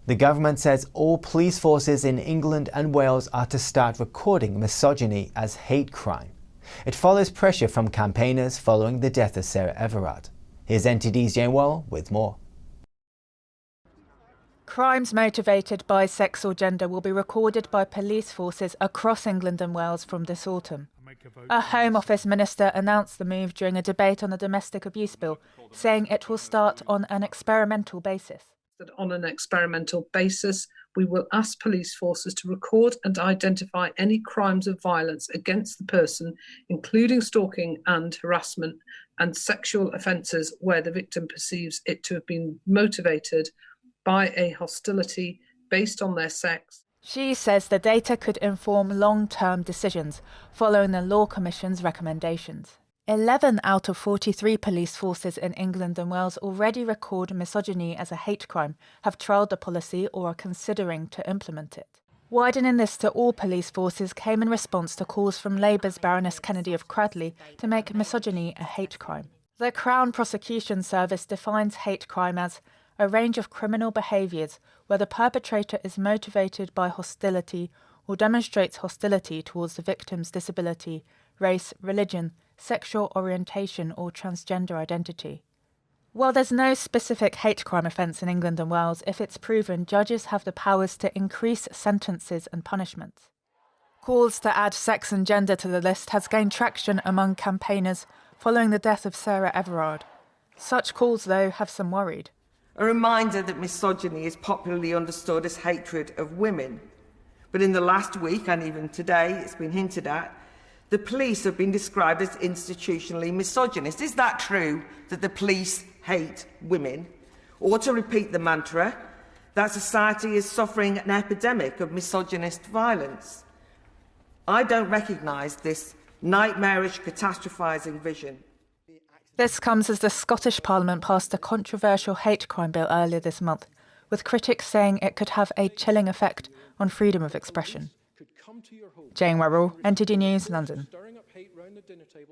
The government says all police forces in England and Wales are to start recording misogyny as hate crime. It follows pressure from campaigners following the death of Sarah Everard. Here's NTD's Jane Worrell with more. Crimes motivated by sex or gender will be recorded by police forces across England and Wales from this autumn. A Home Office minister announced the move during a debate on the domestic abuse bill, saying it will start on an experimental basis. That on an experimental basis, we will ask police forces to record and identify any crimes of violence against the person, including stalking and harassment, and sexual offences where the victim perceives it to have been motivated by a hostility based on their sex. She says the data could inform long-term decisions following the Law Commission's recommendations. 11 out of 43 police forces in England and Wales already record misogyny as a hate crime, have trialled the policy or are considering to implement it. Widening this to all police forces came in response to calls from Labour's Baroness Kennedy of Cradley to make misogyny a hate crime. The Crown Prosecution Service defines hate crime as a range of criminal behaviours where the perpetrator is motivated by hostility or demonstrates hostility towards the victim's disability, race, religion, sexual orientation or transgender identity. While there's no specific hate crime offence in England and Wales, if it's proven, judges have the powers to increase sentences and punishments. Calls to add sex and gender to the list has gained traction among campaigners following the death of Sarah Everard. Such calls, though, have some worried. A reminder that misogyny is popularly understood as hatred of women. But in the last week, and even today, it's been hinted at, the police have been described as institutionally misogynist. Is that true, that the police hate women? Or to repeat the mantra, that society is suffering an epidemic of misogynist violence? I don't recognise this nightmarish, catastrophising vision. This comes as the Scottish Parliament passed a controversial hate crime bill earlier this month, with critics saying it could have a chilling effect on freedom of expression. Jane Worrell, NTD News, London.